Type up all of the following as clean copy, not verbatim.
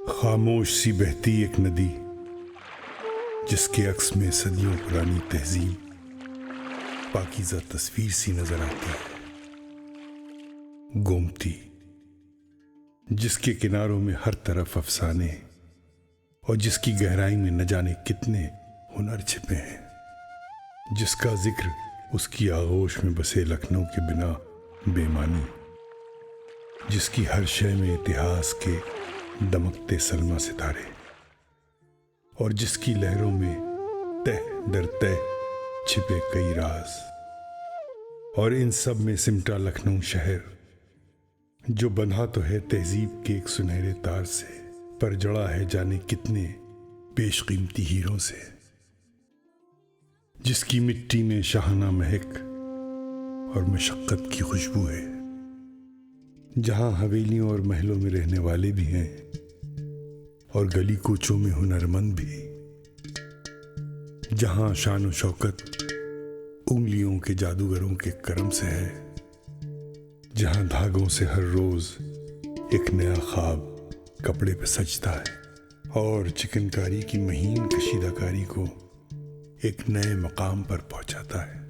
खामोश सी बहती एक नदी, जिसके अक्स में सदियों पुरानी तहजीब पाकीज़ा तस्वीर सी नजर आती है। गोमती, जिसके किनारों में हर तरफ अफसाने और जिसकी गहराई में न जाने कितने हुनर छिपे हैं, जिसका जिक्र उसकी आगोश में बसे लखनऊ के बिना बेमानी, जिसकी हर शय में इतिहास के दमकते सलमा सितारे और जिसकी लहरों में तह दर तह छिपे कई राज, और इन सब में सिमटा लखनऊ शहर जो बंधा तो है तहजीब के एक सुनहरे तार से, पर जड़ा है जाने कितने बेशकीमती हीरों से, जिसकी मिट्टी में शाहाना महक और मशक्कत की खुशबू है, जहां हवेलियों और महलों में रहने वाले भी हैं और गली कूचों में हुनरमंद भी, जहां शान और शौकत उंगलियों के जादूगरों के करम से है, जहां धागों से हर रोज एक नया ख्वाब कपड़े पे सजता है और चिकनकारी की महीन कशीदाकारी को एक नए मकाम पर पहुंचाता है।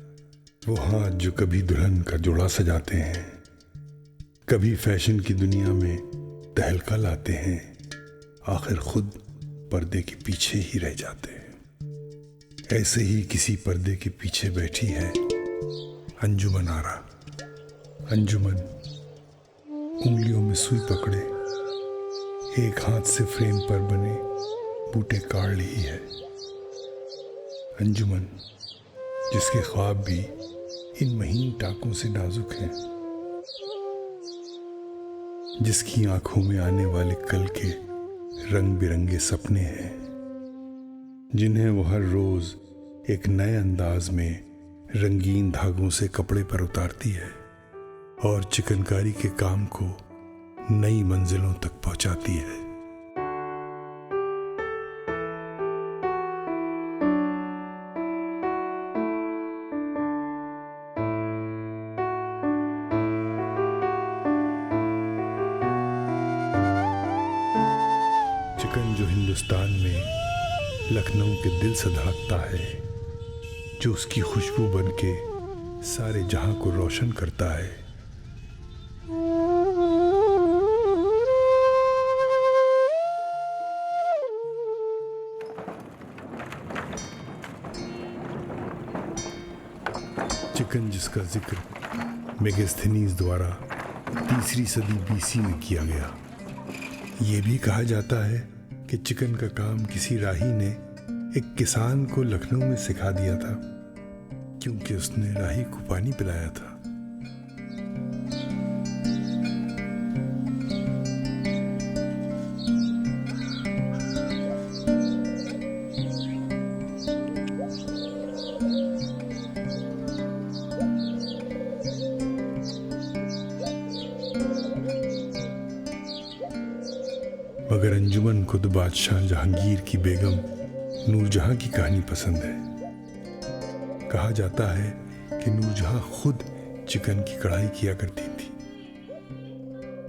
वो हाथ जो कभी दुल्हन का जोड़ा सजाते हैं, कभी फैशन की दुनिया में तहलका लाते हैं, आखिर खुद पर्दे के पीछे ही रह जाते हैं। ऐसे ही किसी पर्दे के पीछे बैठी है अंजुमन आरा। अंजुमन उंगलियों में सुई पकड़े एक हाथ से फ्रेम पर बने बूटे काट रही है। अंजुमन जिसके ख्वाब भी इन महीन टाकों से नाजुक हैं, जिसकी आंखों में आने वाले कल के रंग बिरंगे सपने हैं, जिन्हें वो हर रोज एक नए अंदाज में रंगीन धागों से कपड़े पर उतारती है और चिकनकारी के काम को नई मंजिलों तक पहुंचाती है। चिकन जो हिंदुस्तान में लखनऊ के दिल से धड़कता है, जो उसकी खुशबू बनके सारे जहां को रोशन करता है। चिकन जिसका जिक्र मेगास्थनीज द्वारा 3री सदी बीसी में किया गया। ये भी कहा जाता है कि चिकन का काम किसी राही ने एक किसान को लखनऊ में सिखा दिया था, क्योंकि उसने राही को पानी पिलाया था। मगर अंजुमन खुद बादशाह जहांगीर की बेगम नूरजहां की कहानी पसंद है। कहा जाता है कि नूरजहां खुद चिकन की कढ़ाई किया करती थी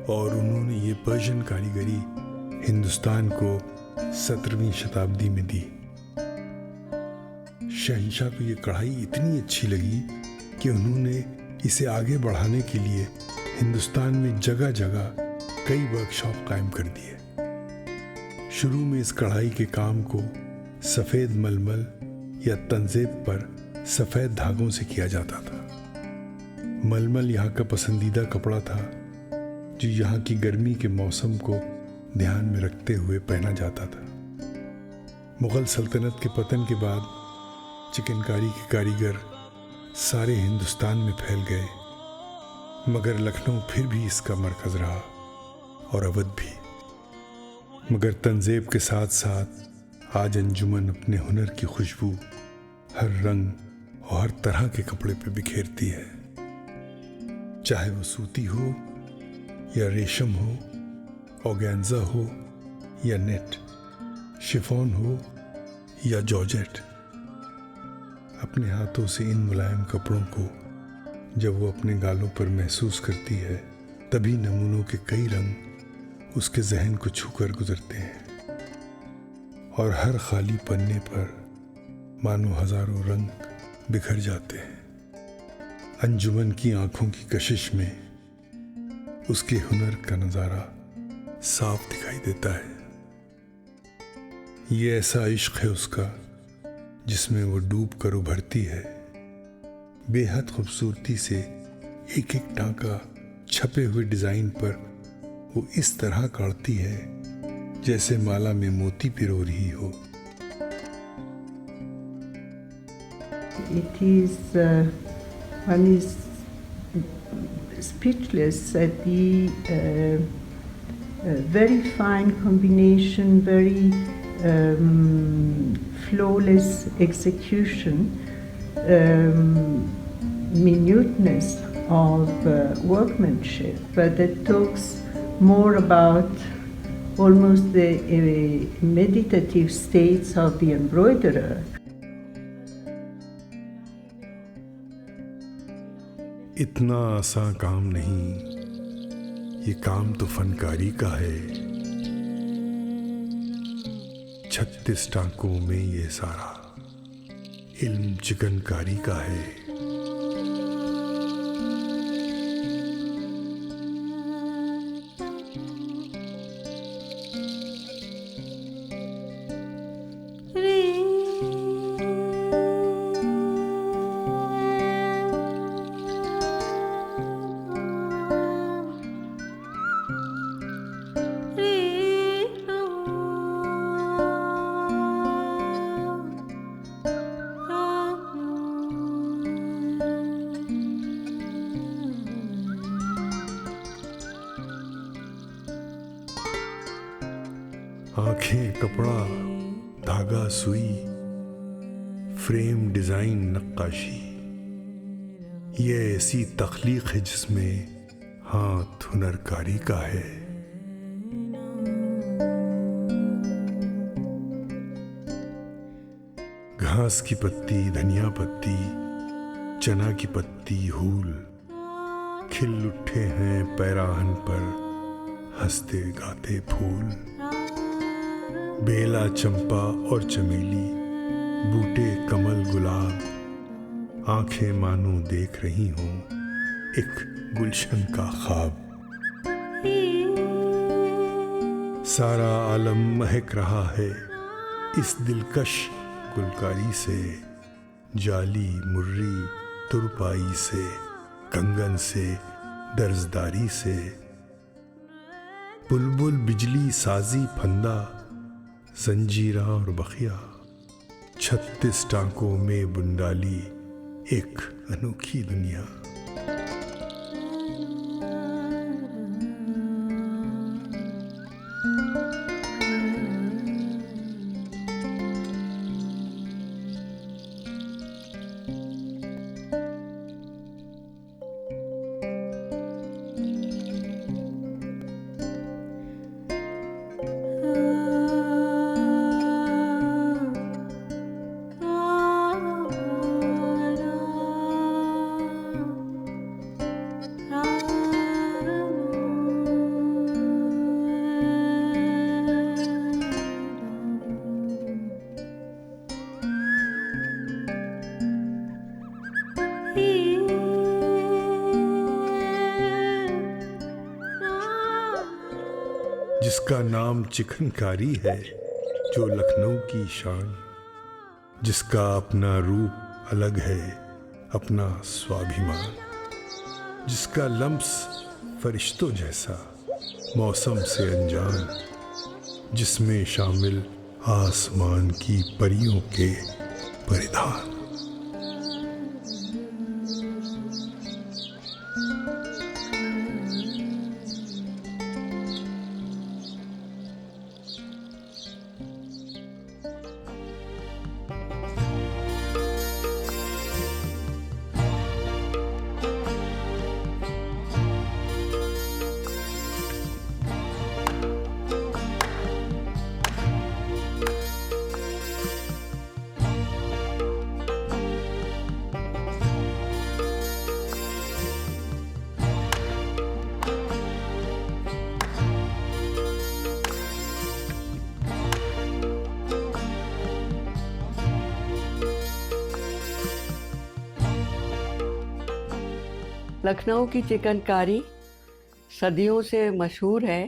और उन्होंने ये पर्शियन कारीगरी हिंदुस्तान को 17वीं शताब्दी में दी। शहंशाह को ये कढ़ाई इतनी अच्छी लगी कि उन्होंने इसे आगे बढ़ाने के लिए हिंदुस्तान में जगह जगह कई वर्कशॉप कायम कर दिए। शुरू में इस कढ़ाई के काम को सफ़ेद मलमल या तंजेब पर सफ़ेद धागों से किया जाता था। मलमल यहाँ का पसंदीदा कपड़ा था, जो यहाँ की गर्मी के मौसम को ध्यान में रखते हुए पहना जाता था। मुग़ल सल्तनत के पतन के बाद चिकनकारी के कारीगर सारे हिंदुस्तान में फैल गए, मगर लखनऊ फिर भी इसका मरकज़ रहा और अवध भी। मगर तंजेब के साथ साथ आज अंजुमन अपने हुनर की खुशबू हर रंग और हर तरह के कपड़े पे बिखेरती है, चाहे वो सूती हो या रेशम हो, ऑर्गेन्जा हो या नेट, शिफॉन हो या जॉर्जेट। अपने हाथों से इन मुलायम कपड़ों को जब वो अपने गालों पर महसूस करती है, तभी नमूनों के कई रंग उसके जहन को छूकर गुजरते हैं और हर खाली पन्ने पर मानो हजारों रंग बिखर जाते हैं। अंजुमन की आंखों की कशिश में उसके हुनर का नजारा साफ दिखाई देता है। ये ऐसा इश्क है उसका जिसमें वो डूब कर उभरती है। बेहद खूबसूरती से एक एक टांका छपे हुए डिजाइन पर वो इस तरह काटती है जैसे माला में मोती पिरो रही हो। It is one is speechless at the very fine combination, very flawless execution, minuteness of workmanship, but that talks more about almost the meditative states of the embroiderer. इतना आसान काम नहीं, ये काम तो फनकारी का है। 36 टांकों में ये सारा इल्म चिकनकारी का है। आंखें कपड़ा, धागा सुई, फ्रेम डिजाइन नक्काशी, ये ऐसी तख्लीक है जिसमें हाथ हुनरकारी का है। घास की पत्ती, धनिया पत्ती, चना की पत्ती, हूल खिल उठे हैं पैराहन पर हंसते गाते फूल। बेला, चंपा और चमेली, बूटे कमल गुलाब, आंखें मानो देख रही हों एक गुलशन का ख्वाब। सारा आलम महक रहा है इस दिलकश गुलकारी से, जाली मुर्री तुरपाई से, कंगन से, दर्जदारी से। बुलबुल, बिजली, साजी, फंदा, जंजीरा और बखिया, 36 टांकों में बुंडाली एक अनोखी दुनिया। जिसका नाम चिकनकारी है, जो लखनऊ की शान, जिसका अपना रूप अलग है, अपना स्वाभिमान, जिसका लम्स फरिश्तों जैसा, मौसम से अनजान, जिसमें शामिल आसमान की परियों के परिधान। लखनऊ की चिकनकारी सदियों से मशहूर है,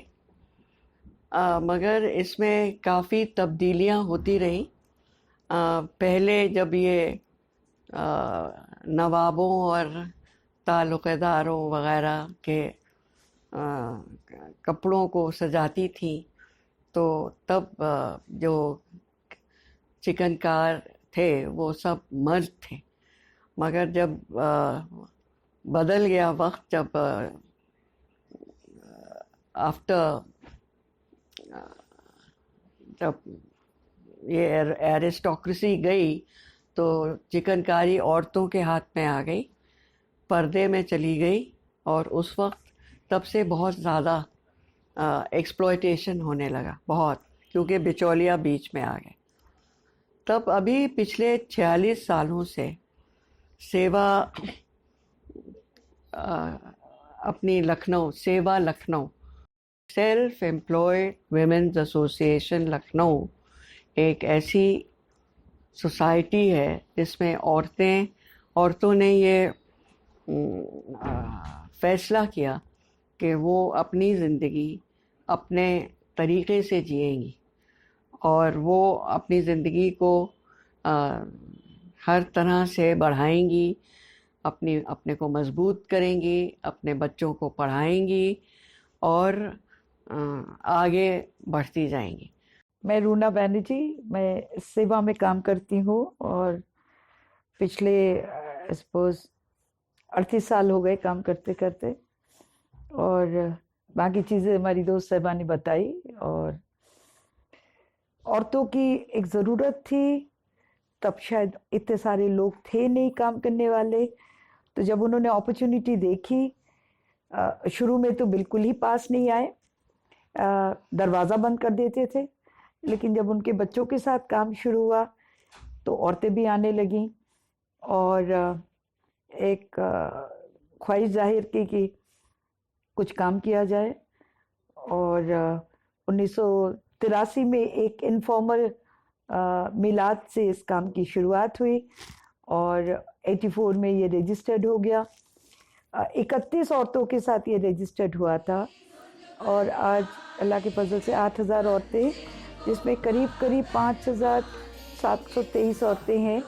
मगर इसमें काफ़ी तब्दीलियां होती रहीं। पहले जब ये नवाबों और ताल्लुक़ेदारों वग़ैरह के कपड़ों को सजाती थी, तो तब जो चिकनकार थे वो सब मर्द थे। मगर जब बदल गया वक्त, जब जब ये एरिस्टोक्रेसी गई तो चिकनकारी औरतों के हाथ में आ गई, पर्दे में चली गई, और उस वक्त तब से बहुत ज़्यादा एक्सप्लॉयटेशन होने लगा, बहुत, क्योंकि बिचौलिया बीच में आ गए। तब अभी पिछले 46 सालों से सेवा अपनी लखनऊ, सेवा Lucknow, self employed women's association Lucknow एक ऐसी सोसाइटी है जिसमें औरतों ने ये फैसला किया कि वो अपनी ज़िंदगी अपने तरीक़े से जिएंगी, और वो अपनी ज़िंदगी को हर तरह से बढ़ाएंगी, अपने को मजबूत करेंगी, अपने बच्चों को पढ़ाएंगी और आगे बढ़ती जाएंगी। मैं रूना बैनर्जी, मैं सेवा में काम करती हूँ और पिछले सपोज 38 साल हो गए काम करते करते, और बाकी चीज़ें हमारी दोस्त साहिबा ने बताई। और औरतों की एक ज़रूरत थी, तब शायद इतने सारे लोग थे नहीं काम करने वाले, तो जब उन्होंने अपॉर्चुनिटी देखी, शुरू में तो बिल्कुल ही पास नहीं आए, दरवाज़ा बंद कर देते थे, लेकिन जब उनके बच्चों के साथ काम शुरू हुआ तो औरतें भी आने लगीं, और एक ख्वाहिश जाहिर की कि कुछ काम किया जाए। और 1983 में एक इनफॉर्मल मिलाद से इस काम की शुरुआत हुई, और 84 में ये रजिस्टर्ड हो गया। 31 औरतों के साथ ये रजिस्टर्ड हुआ था, और आज अल्लाह के फजल से 8000 औरतें, जिसमें करीब 5723 औरतें हैं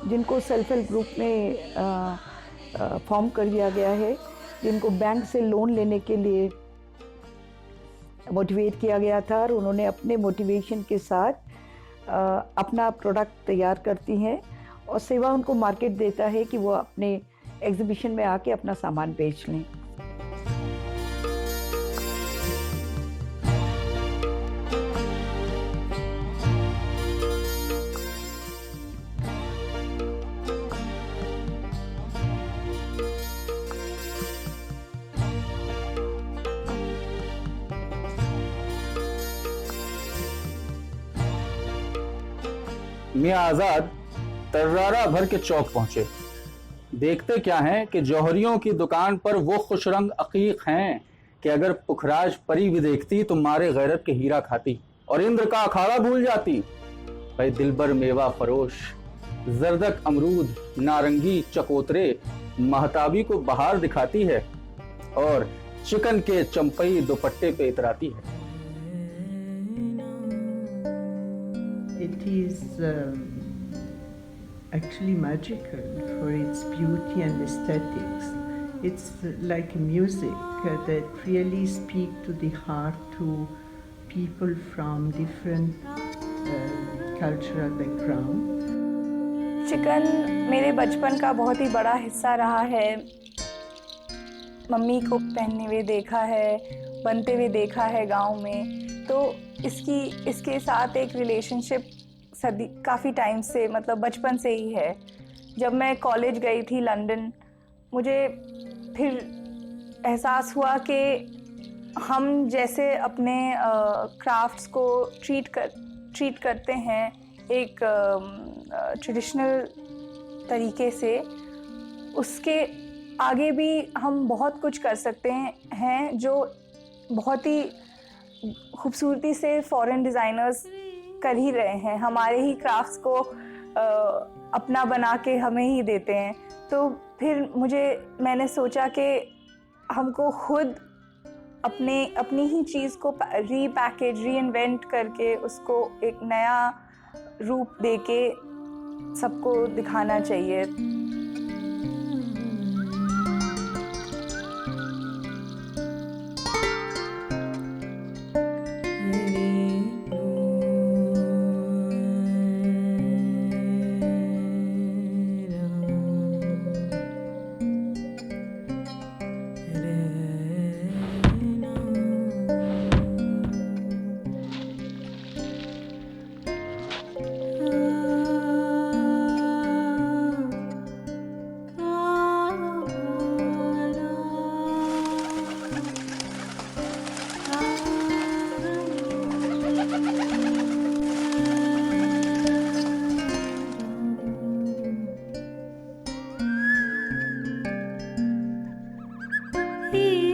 जिनको सेल्फ हेल्प ग्रुप में फॉर्म कर दिया गया है, जिनको बैंक से लोन लेने के लिए मोटिवेट किया गया था, और उन्होंने अपने मोटिवेशन के साथ अपना प्रोडक्ट तैयार करती हैं, और सेवा उनको मार्केट देता है कि वो अपने एग्जीबिशन में आके अपना सामान बेच लें। मियां आजाद तर्रारा भर के चौक पहुंचे। देखते क्या हैं कि जौहरियों की दुकान पर वो खुश रंग अकीक हैं कि अगर पुखराज परी भी देखती तो मारे गैरत के हीरा खाती और इंद्र का अखाड़ा भूल जाती। भाई दिलबर मेवा फरोश, जरदक अमरूद, नारंगी चकोतरे महताबी को बहार दिखाती है, और चिकन के चंपई दुपट्टे पे इतराती है। It is actually magical for its beauty and aesthetics. It's like music that really speak to the heart to people from different cultural background. Chicken मेरे बचपन का बहुत ही बड़ा हिस्सा रहा है। मम्मी को पहनते हुए देखा है, बनते हुए देखा है गांव में, तो इसके साथ एक रिलेशनशिप काफ़ी टाइम से, मतलब बचपन से ही है। जब मैं कॉलेज गई थी लंदन, मुझे फिर एहसास हुआ कि हम जैसे अपने क्राफ्ट्स को ट्रीट करते हैं एक ट्रेडिशनल तरीके से, उसके आगे भी हम बहुत कुछ कर सकते हैं जो बहुत ही खूबसूरती से फॉरेन डिज़ाइनर्स कर ही रहे हैं, हमारे ही क्राफ्ट्स को अपना बना के हमें ही देते हैं। तो फिर मैंने सोचा कि हमको खुद अपनी ही चीज़ को रीपैकेज रीइन्वेंट करके उसको एक नया रूप देके सबको दिखाना चाहिए। ही